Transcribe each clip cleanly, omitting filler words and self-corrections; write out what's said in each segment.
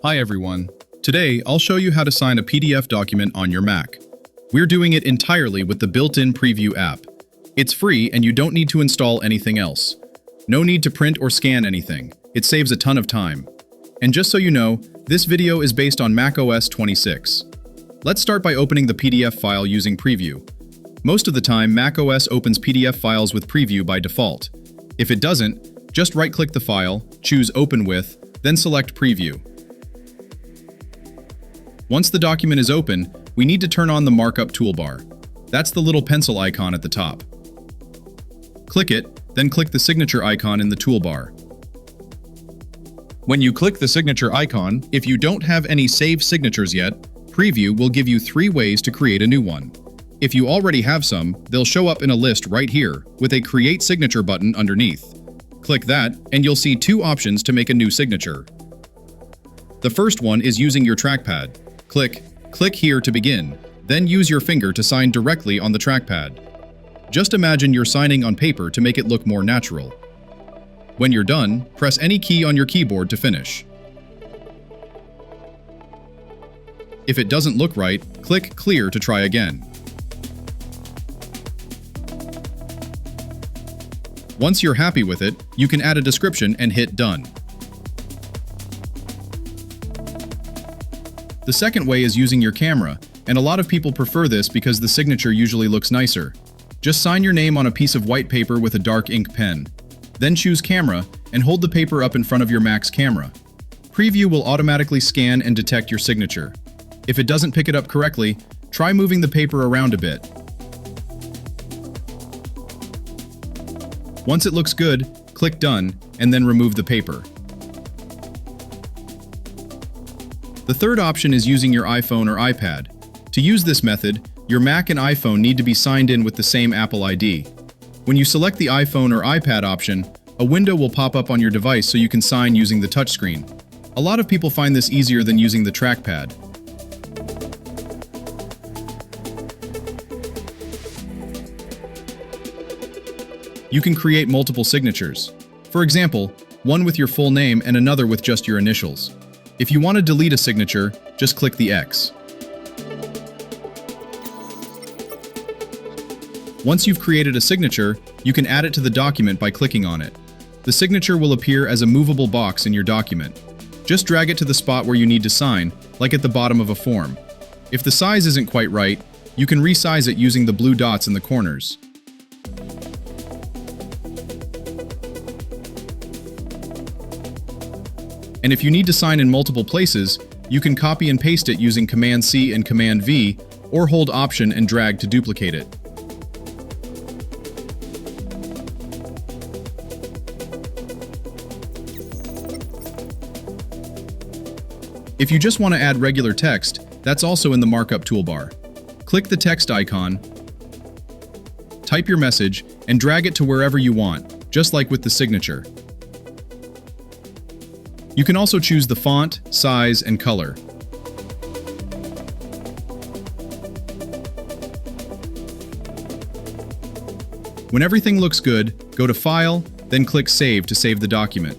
Hi everyone. Today, I'll show you how to sign a PDF document on your Mac. We're doing it entirely with the built-in Preview app. It's free and you don't need to install anything else. No need to print or scan anything. It saves a ton of time. And just so you know, this video is based on macOS 26. Let's start by opening the PDF file using Preview. Most of the time, macOS opens PDF files with Preview by default. If it doesn't, just right-click the file, choose Open With, then select Preview. Once the document is open, we need to turn on the markup toolbar. That's the little pencil icon at the top. Click it, then click the signature icon in the toolbar. When you click the signature icon, if you don't have any saved signatures yet, Preview will give you 3 ways to create a new one. If you already have some, they'll show up in a list right here, with a Create Signature button underneath. Click that, and you'll see 2 options to make a new signature. The first one is using your trackpad. Click here to begin, then use your finger to sign directly on the trackpad. Just imagine you're signing on paper to make it look more natural. When you're done, press any key on your keyboard to finish. If it doesn't look right, click Clear to try again. Once you're happy with it, you can add a description and hit Done. The second way is using your camera, and a lot of people prefer this because the signature usually looks nicer. Just sign your name on a piece of white paper with a dark ink pen. Then choose Camera and hold the paper up in front of your Mac's camera. Preview will automatically scan and detect your signature. If it doesn't pick it up correctly, try moving the paper around a bit. Once it looks good, click Done, and then remove the paper. The third option is using your iPhone or iPad. To use this method, your Mac and iPhone need to be signed in with the same Apple ID. When you select the iPhone or iPad option, a window will pop up on your device so you can sign using the touchscreen. A lot of people find this easier than using the trackpad. You can create multiple signatures. For example, one with your full name and another with just your initials. If you want to delete a signature, just click the X. Once you've created a signature, you can add it to the document by clicking on it. The signature will appear as a movable box in your document. Just drag it to the spot where you need to sign, like at the bottom of a form. If the size isn't quite right, you can resize it using the blue dots in the corners. And if you need to sign in multiple places, you can copy and paste it using Command-C and Command-V, or hold Option and drag to duplicate it. If you just want to add regular text, that's also in the markup toolbar. Click the text icon, type your message, and drag it to wherever you want, just like with the signature. You can also choose the font, size, and color. When everything looks good, go to File, then click Save to save the document.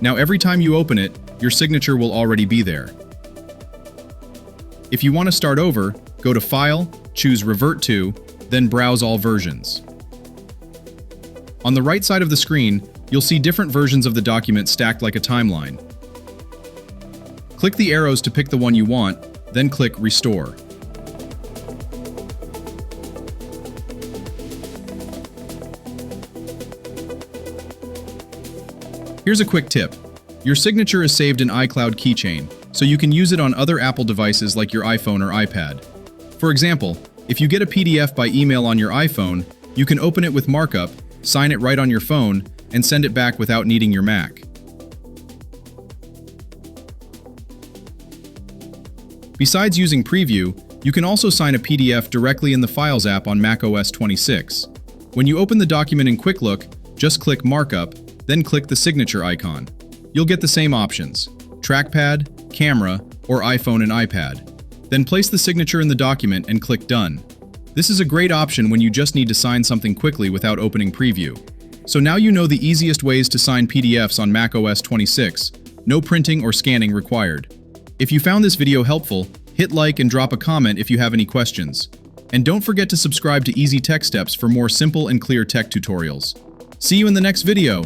Now every time you open it, your signature will already be there. If you want to start over, go to File, choose Revert to, then Browse all versions. On the right side of the screen, you'll see different versions of the document stacked like a timeline. Click the arrows to pick the one you want, then click Restore. Here's a quick tip. Your signature is saved in iCloud Keychain, so you can use it on other Apple devices like your iPhone or iPad. For example, if you get a PDF by email on your iPhone, you can open it with markup, sign it right on your phone, and send it back without needing your Mac. Besides using Preview, you can also sign a PDF directly in the Files app on macOS 26. When you open the document in Quick Look, just click Markup, then click the signature icon. You'll get the same options: Trackpad, Camera, or iPhone and iPad. Then place the signature in the document and click Done. This is a great option when you just need to sign something quickly without opening Preview. So now you know the easiest ways to sign PDFs on macOS 26. No printing or scanning required. If you found this video helpful, hit like and drop a comment if you have any questions. And don't forget to subscribe to Easy Tech Steps for more simple and clear tech tutorials. See you in the next video!